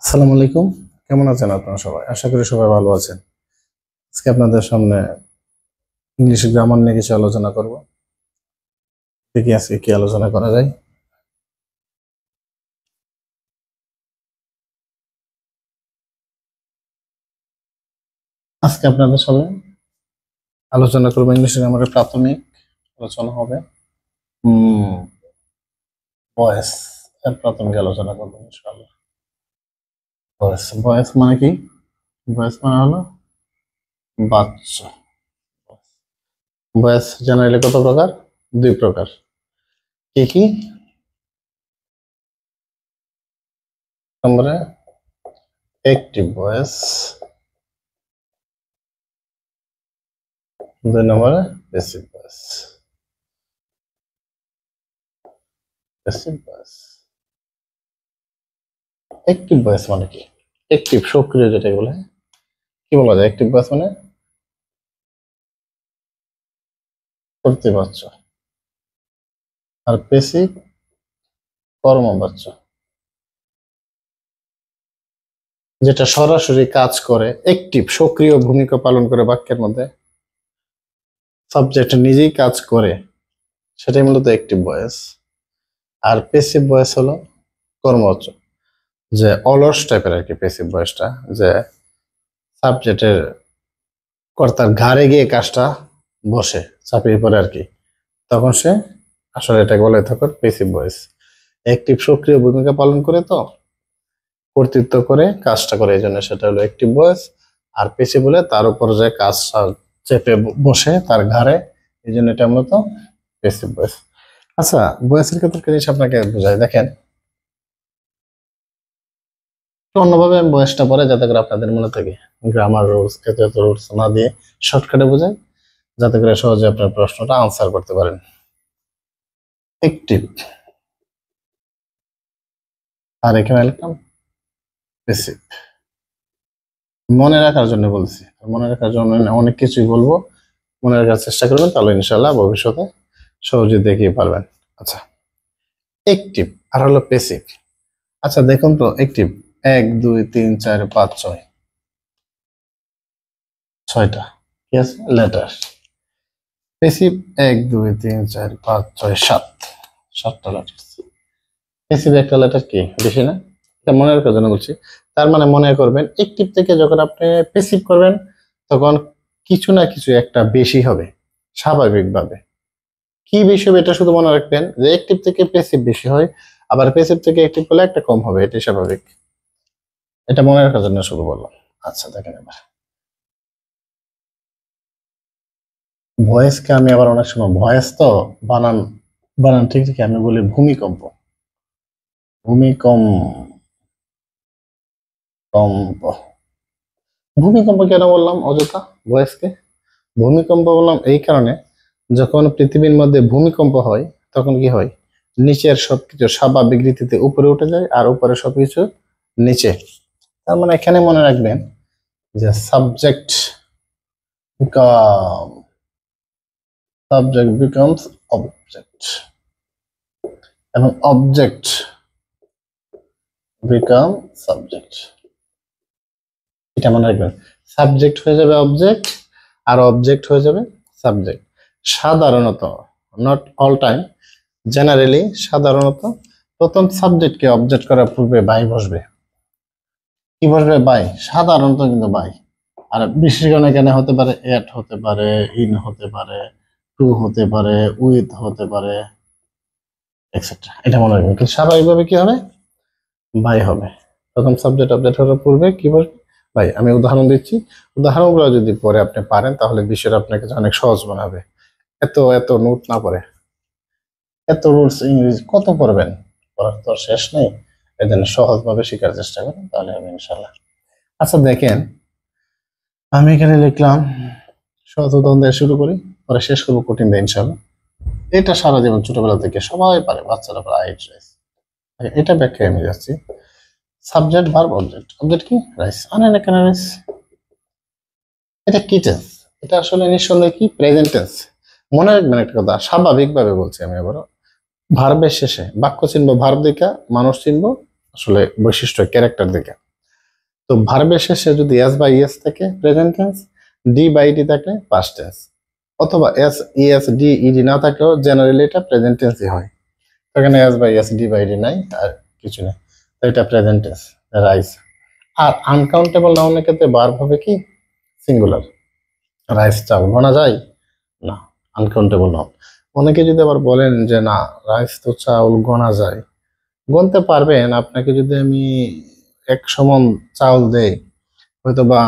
আসসালামু আলাইকুম। কেমন আছেন আপনারা সবাই? আশা করি সবাই ভালো আছেন। আজকে আপনাদের সামনে ইংলিশ গ্রামার নিয়ে কিছু আলোচনা করব। দেখি আজকে কি আলোচনা করা যায়। আজকে আপনাদের সামনে আলোচনা করব ইংলিশ গ্রামারের প্রাথমিক আলোচনা হবে ভয়েস এর প্রাথমিক আলোচনা করব ইনশাআল্লাহ। ভয়েস ভয়েস মানে কি? ভয়েস মানে হলো বাচ্চা। ভয়েস জেনারেলি কত প্রকার? দুই প্রকার। কি কি? নম্বরে অ্যাক্টিভ ভয়েস, দুই নম্বরে passive voice. Passive voice. Active voice মানে কি? অ্যাক্টিভ সক্রিয় যেটা বলে কি বলা যায়? অ্যাক্টিভ ভয়েস মানে করতে পারছ, আর প্যাসিভ কর্মবাচ্য, যেটা সরাসরি কাজ করে, অ্যাক্টিভ সক্রিয় ভূমিকা পালন করে বাক্যের মধ্যে, সাবজেক্ট নিজেই কাজ করে, সেটাই মূলত অ্যাক্টিভ ভয়েস। আর প্যাসিভ ভয়েস হলো কর্মবাচ্য, যে অলস টাইপের আর কি প্যাসিভ ভয়েসটা, যে সাবজেক্টের কর্তার ঘাড়ে গিয়ে কাজটা বসে চাপিয়ে পড়ে আর কি, তখন সে আসলে এটাকে বলে তখন প্যাসিভ ভয়েস। অ্যাক্টিভ সক্রিয় ভূমিকা পালন করে, তো কর্তৃত্ব করে কাজটা করে, এই জন্য সেটা হলো অ্যাক্টিভ ভয়েস। আর প্যাসিভ বলে তার উপর যে কাজ চেপে বসে তার ঘাড়ে, এই জন্য এটা মূলত প্যাসিভ ভয়েস। আচ্ছা, ভয়েসের ক্ষেত্রে একটা জিনিস আপনাকে বোঝাই, দেখেন অন্যভাবে আমি ভয়েসটা পড়ে যাতে করে আপনাদের মনে থাকে, গ্রামার রুলস এত এত রুলস না দিয়ে শর্টকাটে বোঝাই, যাতে করে সহজে আপনার প্রশ্নটা আনসার করতে পারেন। অ্যাক্টিভ, আর এখানে লিখলাম প্যাসিভ। মনে রাখার জন্য বলছি, মনে রাখার জন্য অনেক কিছুই বলবো, মনে রাখার চেষ্টা করবেন, তাহলে ইনশাল্লাহ ভবিষ্যতে সহজে দেখিয়ে পারবেন। আচ্ছা, অ্যাক্টিভ আর হলো প্যাসিভ। আচ্ছা দেখুন তো, অ্যাক্টিভ 1 2 3 4 5 6, ছয়টা কি আছে লেটার। প্যাসিভ 1 2 3 4 5 6 7, সাতটা লেটার। প্যাসিভ একটা লেটার কি বেশি না? এটা মনে রাখার জন্য বলছি। তার মানে মনে করবেন, অ্যাক্টিভ থেকে যখন আপনি প্যাসিভ করবেন, তখন কিছু না কিছু একটা বেশি হবে স্বাভাবিকভাবে। কি বেশি হবে এটা শুধু মনে রাখবেন, যে অ্যাক্টিভ থেকে প্যাসিভ বেশি হয়, আবার প্যাসিভ থেকে অ্যাক্টিভ করলে একটা কম হবে, এটাই স্বাভাবিক। এটা মনে রাখার জন্য শুধু বললাম। আচ্ছা দেখেন, এবার ভয়েসকে আমি আবার অনেক সময় ভয়েস তো বানান বানান ঠিক ঠিক আমি বলি ভূমিকম্প। ভূমিকম্প, ভূমিকম্প কেন বললাম অযথা ভয়েসকে? ভূমিকম্প বললাম এই কারণে, যখন পৃথিবীর মধ্যে ভূমিকম্প হয়, তখন কি হয়, নিচের সবকিছু স্বাভাবিক রীতিতে উপরে উঠে যায়, আর উপরে সবকিছু নিচে। তার মানে এখানে মনে রাখবেন যে সাবজেক্ট বিকামস অবজেক্ট, এবং অবজেক্ট বিকাম সাবজেক্ট। এটা মনে রাখবেন, সাবজেক্ট হয়ে যাবে অবজেক্ট, আর অবজেক্ট হয়ে যাবে সাবজেক্ট। সাধারণত, নট অল টাইম, জেনারেলি সাধারণত প্রথম সাবজেক্টকে অবজেক্ট করার পূর্বে বাই বসবে। কি বসবে? বাই, সাধারণত কিন্তু বাই। আর বিশেষ কারণে এখানে হতে পারে এট, হতে পারে ইন, হতে পারে টু, হতে পারে উইথ, হতে পারে এক্সেট্রা। এটা মনে রাখবেন, কিন্তু স্বাভাবিকভাবে কি হবে? বাই হবে। প্রথম সাবজেক্ট অবজেক্ট হওয়ার পূর্বে কি বসবে? ভাই আমি উদাহরণ দিচ্ছি, উদাহরণগুলো যদি পরে আপনি পারেন, তাহলে বিষয়টা আপনার কাছে অনেক সহজ মনে হবে। এত এত নোট না পড়ে, এত রুলস ইংরেজি কত পড়বেন, পড়ার তো শেষ নেই। এই জন্য সহজভাবে শেখার চেষ্টা করেন, তাহলে হবে ইনশাল্লাহ। আচ্ছা দেখেন, আমি এখানে লিখলাম, সহজ উদাহরণ দিয়ে শুরু করি, পরে শেষ করবো কঠিন দিয়ে ইনশাল্লাহ। এটা সারা জীবন ছোটবেলা থেকে সবাই পারে, বাচ্চারা পারে, আইট রাইস। এটা ব্যাখ্যায় আমি যাচ্ছি। সাবজেক্ট ভার্ব অবজেক্ট, অবজেক্ট কি? রাইস, আনেন এখানে রাইস। এটা কি টেন্স? এটা আসলে নিঃসন্দেহে কি প্রেজেন্ট টেন্স। মনে রাখবেন একটা কথা, স্বাভাবিকভাবে বলছি আমি আবারও, ভার্বের শেষে বাক্য চিনবো ভার্ব দিকা, মানুষ চিনবো আসলে বৈশিষ্ট্য ক্যারেক্টার দিকা। তো ভার্বের শেষে যদি এস বাই এস থাকে present tense, D by D থাকলে পাস্ট টেন্স, অথবা এস ইএস ডি ইডি না থাকলেও জেনারেলি এটা প্রেজেন্ট টেন্সই হয়। এখানে S by S D by D নাই, আর কিছু নেই, তো এটা প্রেজেন্ট টেন্স রাইস। আর আনকাউন্টেবল নাউনের ক্ষেত্রে ভার্ব হবে কি সিঙ্গুলার। রাইস চাল গোনা যায় না, আনকাউন্টেবল নাউন। অনেকে যদি আবার বলেন যে না রাইস তো চাউল গোনা যায়, গুনতে পারবেন। আপনাকে যদি আমি 100 মণ চাউল দেই, হয়তো বা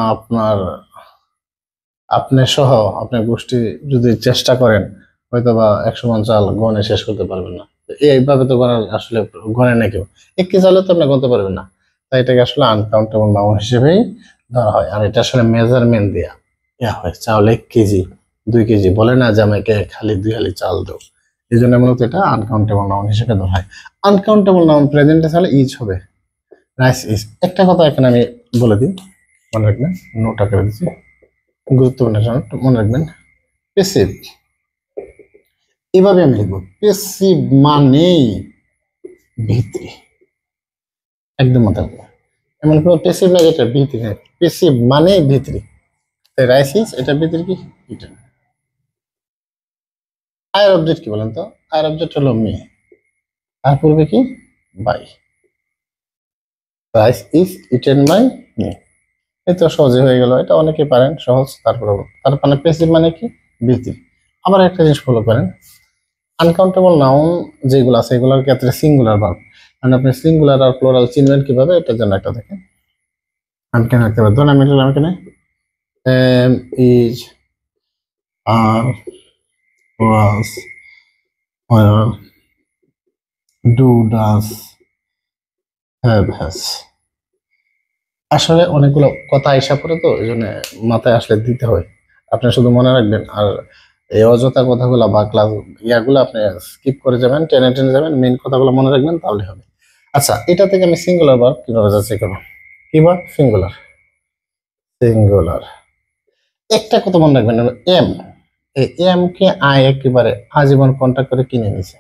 আপনি সহ আপনার গোষ্ঠী যদি চেষ্টা করেন, হয়তো বা 100 মণ চাল গনে শেষ করতে পারবেন না। এইভাবে তো গণা আসলে গনে না কেউ, 1 কেজি চালও তো আপনি গুনতে পারবেন না। তাই এটাকে আসলে আনকাউন্টেবল নাউন হিসেবেই ধরা হয়। আর এটা আসলে মেজারমেন্ট দেয়া হয়, চাউল 1 কেজি 2 কেজি বলে না যে আমাকে খালি 2 হালি চাল দাও। এই জন্য মূলত এটা আনকাউন্টেবল নাউন হিসেবে ধরা হয়। আনকাউন্টেবল নাউন প্রেজেন্ট টেন্স হলে ইজ হবে, রাইস ইজ। একটা কথা এখানে আমি বলে দিই, মনে রাখবেন, নোট আকারে দিচ্ছি, গুরুত্বপূর্ণ মনে রাখবেন। পেসিভ, এভাবে আমি লিখবো, পেসিভ মানেই ভিত্তি, একদম মাথায় রাখবো। এমন কোনো পেসিভ না যেটা ভিত্তি নেই, পেসিভ মানে ভিত্তি। রাইস ইজ এটা ভিত্তি কি এটা। আয়ের অবজেক্ট কি বলেন তো? আয়ের অবজেক্ট হলো মি, আর পূর্বে কি by. Rice is eaten by me, এই তো সহজে হয়ে গেল। এটা অনেকে পারেন, সহজ। তারপরে পেসিভ মানে কি ভিত্তি। আবার একটা জিনিস ফলো করেন, আনকাউন্টেবল নাউন যেগুলো আছে এগুলোর ক্ষেত্রে সিঙ্গুলার ভার্ব, মানে আপনি সিঙ্গুলার আর প্লুরাল চিনবেন কিভাবে, এটার জন্য একটা দেখেন। আমি কেন রাখতে পারি, ধরুন আমি লিখলাম এখানে am is are was were do does have has. আসলে অনেকগুলো কথা আইসা পড়ে, তো এই জন্য মাথায় আসলে দিতে হয়। আপনি শুধু মনে রাখবেন, আর এই অযথা কথাগুলো বা ক্লাস ইয়াগুলো আপনি স্কিপ করে যাবেন, টেনে টেনে যাবেন, মেইন কথাগুলো মনে রাখবেন, তাহলে হবে। আচ্ছা, এটা থেকে আমি সিঙ্গুলার ভার্ব কিভাবে যাচ্ছি করবো, কি ভার্ব সিঙ্গুলার। সিঙ্গুলার একটা কথা মনে রাখবেন, এম, এই এম কে আই একেবারে আজীবন কন্টাক্ট করে কিনে নিছে,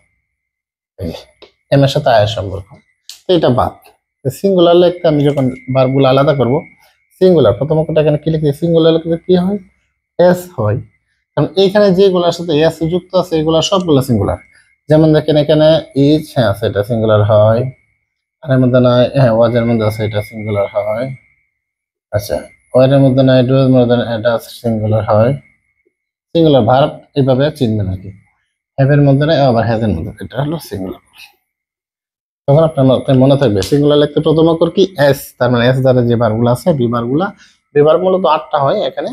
এম এর সাথে আয়ের সম্পর্ক, তো এটা বাদ। সিঙ্গুলার লিখতে আমি যখন ভার্বগুলো আলাদা করব, সিঙ্গুলার প্রথম অক্ষরটা এখানে কি লিখি, সিঙ্গুলার লিখতে কি হয় এস হয়, কারণ এইখানে যেগুলোর সাথে এস যুক্ত আছে এগুলো সবগুলো সিঙ্গুলার। যেমন দেখেন এখানে ইজ, হ্যাঁ আছে, এটা সিঙ্গুলার হয়। আর এর মধ্যে নয়, হ্যাঁ ওয়াজের মধ্যে আছে, এটা সিঙ্গুলার হয়। আচ্ছা, ওয়ারের মধ্যে নয়, ডু এর মধ্যে এটা সিঙ্গুলার হয়। সিঙ্গুলার ভার্ব এইভাবে চিনবেন আর কি, হ্যাভের মধ্যে নয়, আবার হ্যাজের মধ্যে, এটা হলো সিঙ্গুলার। তখন আপনার মনে থাকবে সিঙ্গুলার লিখতে প্রথম অক্ষর কি এস, তার মানে এস দ্বারা যে ভার্বগুলো আছে বিভার্বগুলা, বিভার্ব মূলত 8টা হয় এখানে।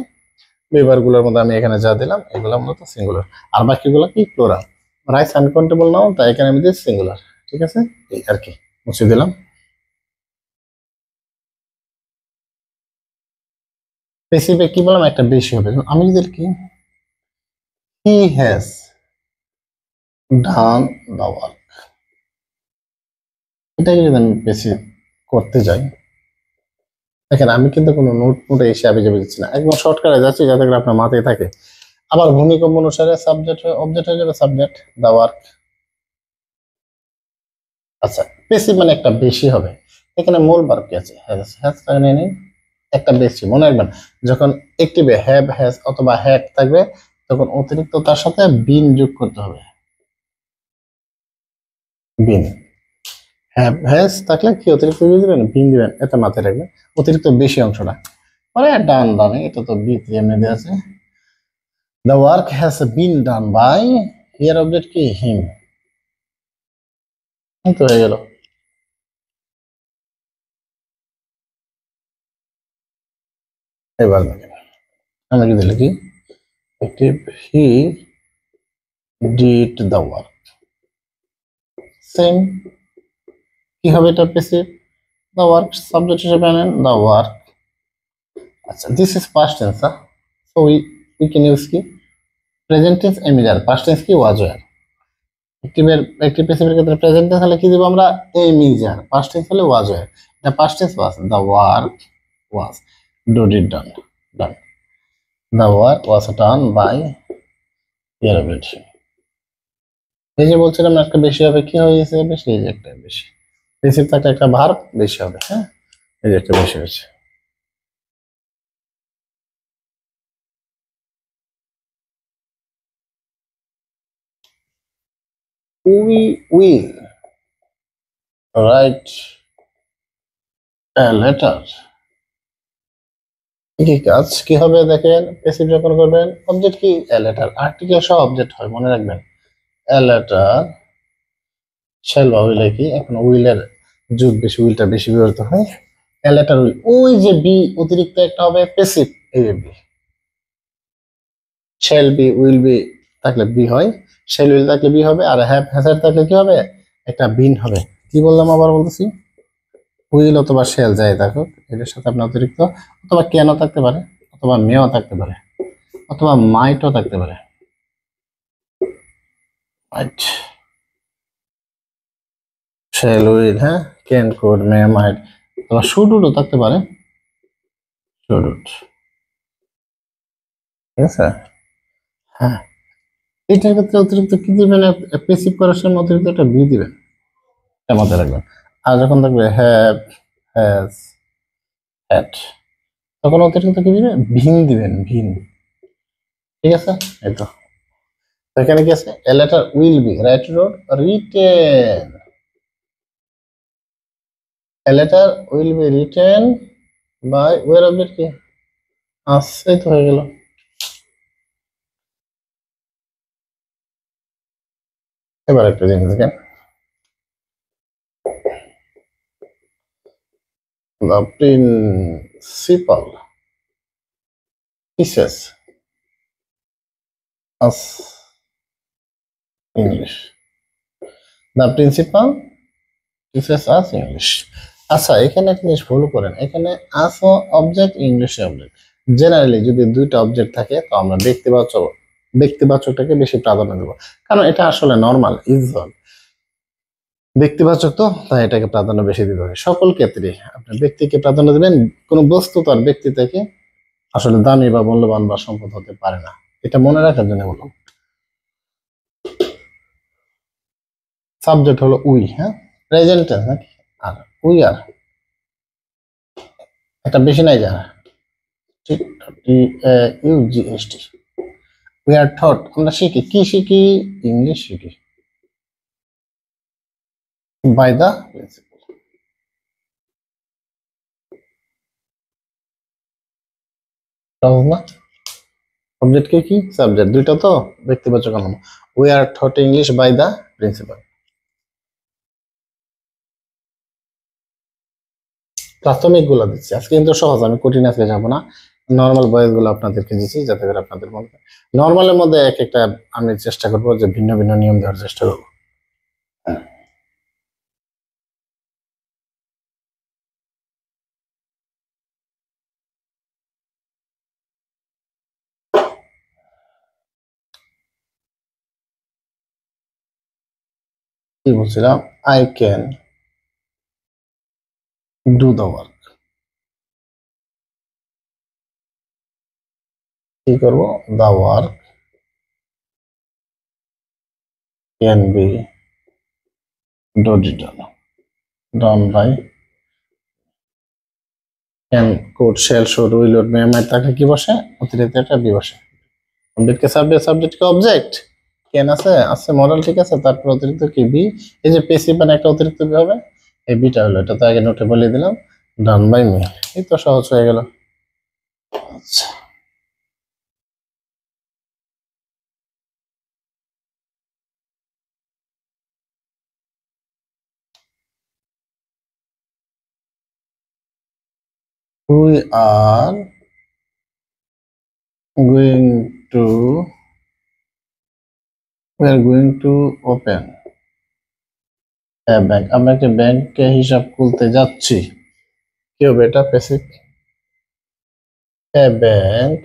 বিভার্বগুলোর মধ্যে আমি এখানে যা দিলাম এগুলো মূলত সিঙ্গুলার, আর বাকিগুলো কি প্লুরাল। রাইস আনকাউন্টেবল নাউন, তাই এখানে আমি দিই সিঙ্গুলার। ঠিক আছে, এই আর কি মুছে দিলাম। পেসিভে কি বললাম, একটা বেশি হবে। আমি যদি কি he has done the work, এটাকে যদি আমি বেশি করতে যাই, দেখেন আমি কিন্তু কোনো নোট নোটে এসে আবে যাবে দিচ্ছি না, একদম শর্টকাটে যাচ্ছি যাতে করে আপনার মাথায় থাকে। আবার ভূমিকম্প অনুসারে সাবজেক্ট অবজেক্ট হয়ে যাবে সাবজেক্ট দ্য ওয়ার্ক। আচ্ছা, পেসিভ মানে একটা বেশি হবে। এখানে মূল ভার্ব কি আছে, হ্যাজ, হ্যাজটা নিয়ে নিন, একটা বেশি। মনে রাখবেন যখন একটিভে হ্যাভ হ্যাজ অথবা হ্যাড থাকবে, তখন অতিরিক্ত তার সাথে বিন যোগ করতে হবে, বিন। হ্যাভ হ্যাজ থাকলে কি অতিরিক্ত দিবেন, বিন দিবেন, এটা মাথায় রাখবেন, অতিরিক্ত বেশি অংশটা। মানে ডান ডানে, এটা তো বি তে এমনি আছে। The work has been done by, here object কি him, তো হয়ে গেল। এবার দেখেন আমি যদি লিখি active, he did the work, same কি হবে, এটা পেসিভ। the work সাবজেক্ট হিসেবে আনেন the work। আচ্ছা, this is past tense, so we can use কি প্রেজেন্ট টেন্স এমিজার, পাস্ট টেন্স কি was were। অ্যাক্টিভের অ্যাক্টিভ প্যাসিভের ক্ষেত্রে প্রেজেন্ট টেন্স হলে কি দেব আমরা এমিজার, পাস্ট টেন্স হলে was were। এটা past tense was, the work was, do did done, done, the work was done by here object। এই যে বলছিলাম একটা বেশি হবে, কি হয়েছে বেশি, এই যে একটা বেশি, প্যাসিভ থাকলে একটা ভার্ব বেশি হবে, হ্যাঁ এই যে একটা বেশি হয়েছে। we will write a letter কি কাজ কি হবে দেখেন প্যাসিভ যখন করবেন অবজেক্ট কি a letter আর্টিকেল সহ অবজেক্ট হয় মনে রাখবেন a letter shall বা উইল কি এখন উইলের যুগ বেশি উইলটা বেশি ব্যবহৃত হয় a letter উইল ওই যে বি অতিরিক্ত একটা হবে প্যাসিভ এই be shall be will be থাকলে বি হয় shall will থাকলে বি হবে আর হ্যাভ হ্যাজার থাকলে কি হবে একটা বিন হবে কি বললাম আবার বলতেছি উইল অথবা shall যাই থাকুক এটার সাথে আপনার অতিরিক্ত অথবা ক্যানও থাকতে পারে অথবা মেও থাকতে পারে অথবা মাইটও থাকতে পারে মাইট shall will হ্যাঁ ক্যান কুড মে মাইট অথবা শুড উডও থাকতে পারে শুড উড ঠিক আছে হ্যাঁ এটার ক্ষেত্রে অতিরিক্ত কি দিবেন প্যাসিভ করার সময় অতিরিক্ত একটা বি দিবেন এটা মাথায় রাখবেন আর যখন থাকবে হ্যাভ হ্যাজ হ্যাড তখন অতিরিক্ত কি দিবেন ভিন দিবেন ভিন ঠিক আছে এই তো এখানে কি আছে a letter will be write wrote written a letter will be written by our object কি আছে তো হয়ে গেল এবার একটা জিনিস দেখেন the principal teaches us English the principal teaches us English আচ্ছা এখানে একটা জিনিস ফলো করেন এখানে আস অবজেক্ট ইংলিশ অবজেক্ট জেনারেলি যদি দুইটা অবজেক্ট থাকে তো আমরা ব্যক্তিবাচকটাকে বেশি প্রাধান্য দেব কারণ এটা আসলে নর্মাল ইউজুয়াল ব্যক্তিবাচক তো তাই এটাকে প্রাধান্য বেশি দিতে হবে সকল ক্ষেত্রে আপনি ব্যক্তিকে প্রাধান্য দিবেন কোনো বস্তু তার ব্যক্তি থেকে আসলে দামি বা মূল্যবান বা সম্পদ হতে পারে না এটা মনে রাখার জন্য বললাম সাবজেক্ট হলো উই হ্যাঁ প্রেজেন্ট নাকি আর উই আর একটা বেশি নাই যারা ইউজিএসটি উই আর থট আমরা শিখি কি শিখি ইংলিশ শিখি বাই দা প্রিন্সিপাল না অবজেক্ট কি সাবজেক্ট দুইটা তো ব্যক্তিবাচক নাম we are taught English by the principal প্রাথমিক গুলো দিচ্ছি আজকে কিন্তু সহজ আমি কঠিন আজকে যাবো না নর্মাল বয়েস গুলো আপনাদেরকে দিচ্ছি যাতে করে আপনাদের মধ্যে নর্মালের মধ্যে এক একটা আমি চেষ্টা করবো যে ভিন্ন ভিন্ন নিয়ম দেওয়ার চেষ্টা করবো কি বলছিলাম I can do the work কি করবো the work can be done by can could shall should will would may might থাকলে কি বসে অতিরিক্ত একটা বি বসে অবজেক্টকে সাবজেক্টকে অবজেক্ট ক্যান আছে মডেল ঠিক আছে তারপর অতিরিক্ত কি বি এই যে প্যাসিভ মানে একটা অতিরিক্ত বি হবে এই বিটা হলো এটা তো আগে নোটে বলে দিলাম ডান বাই মি এই তো সহজ হয়ে গেল আচ্ছা we are going to open a bank আমরা একটা ব্যাংকে হিসাব খুলতে যাচ্ছি কি হবে এটা প্যাসিভ a bank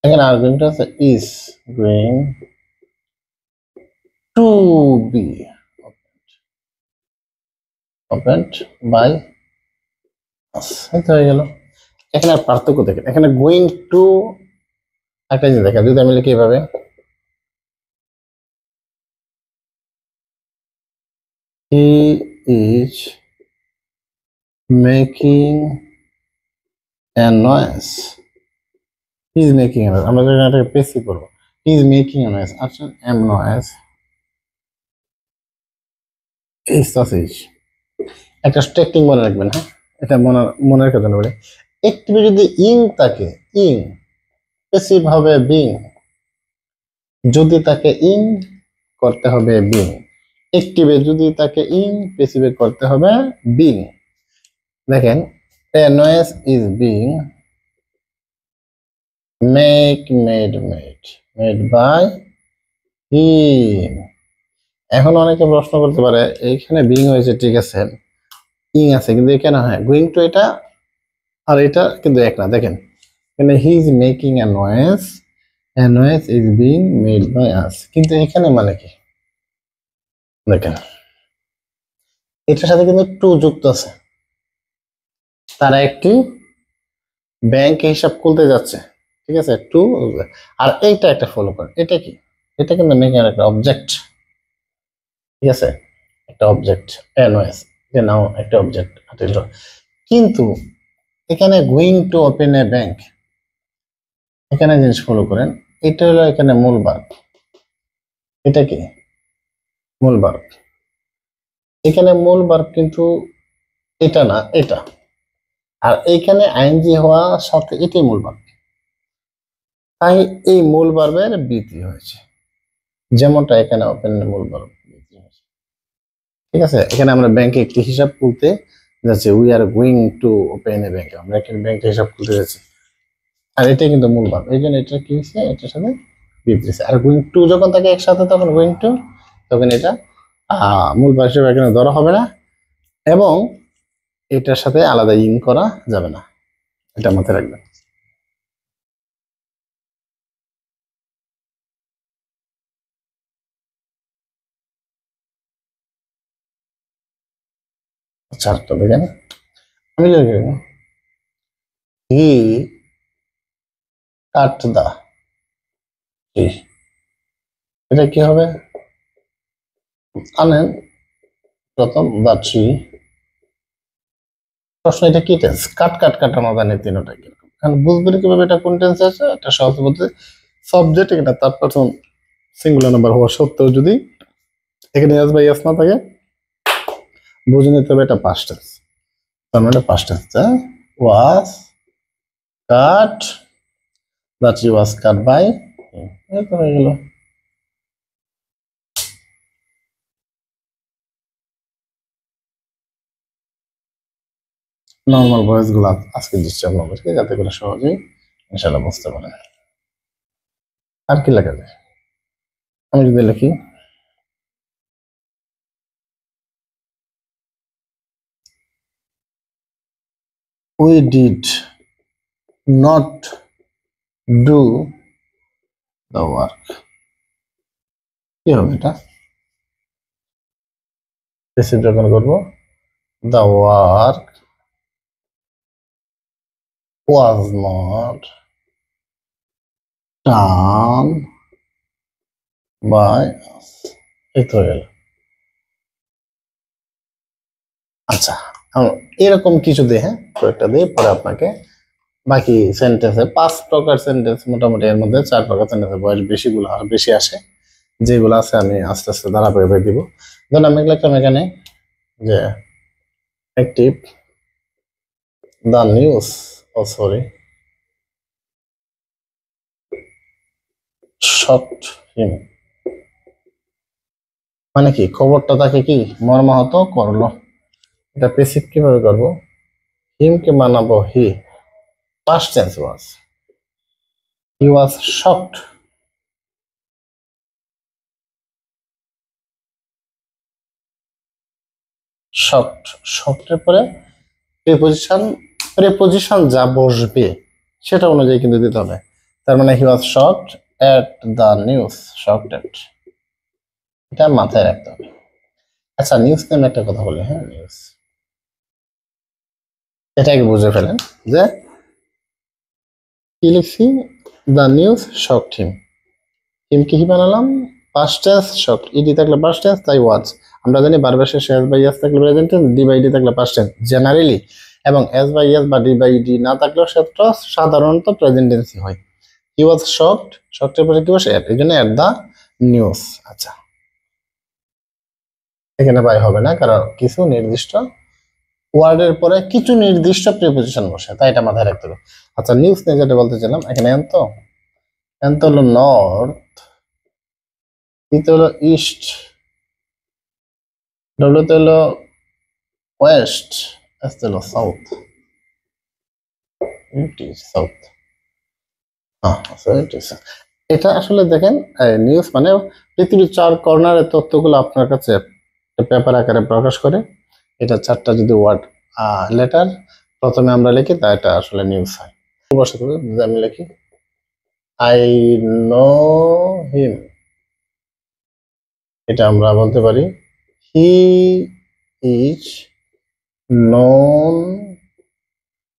এখানে আর্গুমেন্ট আছে is going to be opened by us এটা হয়ে গেল এখানে আর পার্থক্য দেখেন এখানে গোয়িং টু একটা জিনিস দেখেন যদি আমি লিখি এভাবে he is making a noise he is making a noise আমরা যখন এটাকে পেসি করব he is making a noise আচ্ছা am noise ইজ আছে ইজ। একটা টেকনিক মনে রাখবেন, হ্যাঁ, এটা মনে রাখার জন্য বলে, একটিভে যদি ইং থাকে, ইং প্যাসিভ হবে বিং, যদি তাকে ইং করতে হবে বিং, একটিভে যদি তাকে ইং, প্যাসিভে করতে হবে বিং। দেখেন, a noise is being made by him। এখন অনেকে প্রশ্ন করতে পারে, এইখানে বিং হয়েছে ঠিক আছে, ইং আছে, কিন্তু এখানে হ্যাঁ গোয়িং টু এটা আর এটা কিন্তু এক না। দেখেন এখানে he is making a noise is being made by us, কিন্তু এখানে মানে কি দেখেন এটার সাথে কিন্তু টু যুক্ত আছে, তারা একটি ব্যাংক হিসাব খুলতে যাচ্ছে, ঠিক আছে, টু। আর এইটা একটা ফলো করে, এটা কি, এটা কিন্তু মেকিং এর একটা অবজেক্ট, ঠিক আছে, একটা অবজেক্ট এনওএস, যে নাও একটা অবজেক্ট। কিন্তু এখানে going to open A bank, এখানে জিনিস ফলো করেন, এটা হলো এখানে মূল ভার্ব, এটা কি মূল ভার্ব, এখানে মূল ভার্ব কিন্তু এটা না, এটা। আর এইখানে আইএনজি হওয়ার সাথে এটাই মূল ভার্ব, তাই এই মূল ভার্বের বৃদ্ধি হয়েছে, যেমনটা এখানে ওপেন মূল ভার্ব বৃদ্ধি হয়েছে, ঠিক আছে। এখানে আমরা ব্যাংকে একটি হিসাব খুলতে যাচ্ছি, we are going to open A bank, আমরা এখানে ব্যাংকে হিসাব খুলতে যাচ্ছি, আর এটা কিন্তু মূল ভার্ব, এই জন্য এটা কি হচ্ছে, এটার সাথে বৃদ্ধি হয়েছে। আর গোয়িং টু যখন থাকে একসাথে, তখন গোয়িং টু, তখন এটা মূল ভার্ব হিসেবে এখানে ধরা হবে না, এবং এটার সাথে আলাদা ইন করা যাবে না, এটা মাথায় রাখবেন। আচ্ছা, আরেকটা দেখেন, আমি যদি হি কাট দা ট্রি, এটা কি হবে, আনেন প্রথম দা ট্রি, প্রশ্ন এটা কি টেন্স, কাটানো জানি তিনটা কিরকম, এখন বুঝবেন কিভাবে এটা কোন টেন্স আছে, এটা সহজ বলতে সাবজেক্ট এটা তার প্রথম সিঙ্গুলার নাম্বার হওয়া সত্ত্বেও যদি এখানে এস বাই এস না থাকে, বুঝে নিতে হবে এটা পাস্ট টেন্স, তার মানে past tense, was cut, the tree was cut by, এই তো হয়ে গেল। নর্মাল ভয়েস গুলো আজকে দিচ্ছি আপনাদেরকে, যাতে করে সহজেই ইনশাআল্লাহ বুঝতে পারেন। আর কি লেখা যায়, আমি যদি লিখি we did not do the work, কি হবে এটা, রিসিভ যখন করবো, the work was not done by us, এই তো হয়ে গেল। আচ্ছা, এরকম কিছু দিয়ে, হ্যাঁ কয়েকটা দিয়ে পরে আপনাকে বাকি সেন্টেন্সে 5 প্রকার সেন্টেন্স, মোটামুটি এর মধ্যে 4 প্রকার সেন্টেন্সের বয়স বেশিগুলো আর বেশি আসে, যেগুলো আছে আমি আস্তে আস্তে ধারাবাহিকভাবে দিব। ধরুন আমি লিখলাম এখানে যে active the news, oh sorry, shocked him, মানে কি খবরটা তাকে কি মর্মাহত করলো, এটা পেসিভ কিভাবে করবো, হিমকে বানাবো he, past tense was, he was shocked, shocked, শকডের পরে প্রিপোজিশন যা বসবে সেটা অনুযায়ী কিন্তু দিতে হবে, তার মানে he was shocked at the news, shocked at, এটা মাথায় রাখতে হবে। আচ্ছা, নিউজ নিয়ে আমি একটা কথা বলি, হ্যাঁ নিউজ, এটাকে বুঝে ফেলেন যে কি লিখছি, দ্য নিউজ শকড হিম, হিমকে কি বানালাম পাস্ট টেন্স, শকড, ইডি থাকলে পাস্ট টেন্স, তাই ওয়াজ, আমরা জানি ভার্বের শেষে এস বাই এস থাকলে present tense, D by D থাকলে পাস্ট টেন্স জেনারেলি, এবং এস বাই এস বা ডি বাই ডি না থাকলেও সেটা সাধারণত প্রেজেন্ট টেন্সই হয়। হি ওয়াজ শকড, শকডের পরে কি বসে এট, এই জন্য এট দ্য নিউজ। আচ্ছা, এখানে বাই হবে না, কারণ কিছু নির্দিষ্ট ওয়ার্ডের পরে কিছু নির্দিষ্ট প্রিপোজিশন বসে, তাই এটা মাথায় রাখতে হবে। আচ্ছা, নিউজ নিয়ে যেটা বলতে চাইলাম, এখানে এন তো হলো নর্থ, ই তো হলো ইস্ট, ডব্লিউ তো হলো ওয়েস্ট, এস তো হলো সাউথ, সাউথ। এটা আসলে দেখেন, নিউজ মানে পৃথিবীর 4 কর্নারের তথ্যগুলো আপনার কাছে পেপার আকারে প্রকাশ করে। এটা 4টা যদি ওয়ার্ড লেটার প্রথমে আমরা লিখি, তা এটা আসলে নিউজ হয়। বসে থাকবে, যদি আমি লিখি আই নো হিম, এটা আমরা বলতে পারি হি ইজ নোন,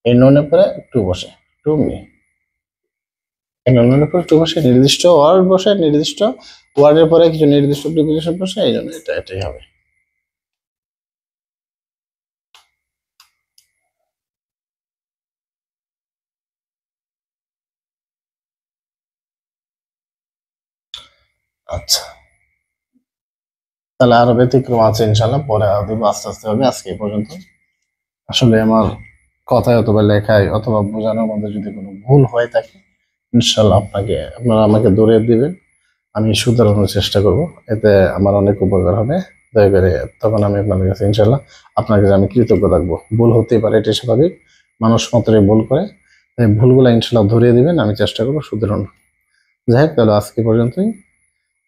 এই নোনের পরে টু বসে, টু মি, নোনের পরে টু বসে, নির্দিষ্ট ওয়ার্ড বসে, নির্দিষ্ট ওয়ার্ডের পরে কিছু নির্দিষ্ট প্রিপোজিশন বসে, এই জন্য এটাই হবে। আচ্ছা, তাহলে আরো ব্যতিক্রম আছে ইনশাল্লাহ, পরে আরো দেবো, আস্তে আস্তে হবে। আজকে এই পর্যন্ত। আসলে আমার কথায় অথবা লেখায় অথবা বোঝানোর মধ্যে যদি কোনো ভুল হয়ে থাকে, ইনশাল্লাহ আপনারা আমাকে ধরিয়ে দিবেন, আমি শুধরানোর চেষ্টা করব, এতে আমার অনেক উপকার হবে। দয়া করে তখন আমি আপনাদের কাছে ইনশাল্লাহ আপনার কাছে আমি কৃতজ্ঞ থাকবো। ভুল হতেই পারে, এটি স্বাভাবিক, মানুষ মাত্রই ভুল করে, তাই ভুলগুলো ইনশাল্লাহ ধরিয়ে দিবেন, আমি চেষ্টা করবো শুধরানোর। যাই হোক, তাহলে আজকে পর্যন্তই।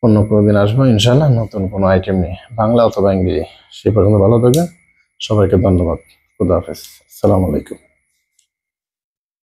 অন্য কোনো দিন আসবো ইনশাল্লাহ নতুন কোনো আইটেম নিয়ে, বাংলা অথবা ইংরেজি। সেই পর্যন্ত ভালো থাকবেন, সবাইকে ধন্যবাদ। খুদা হাফেজ, আসসালামু আলাইকুম।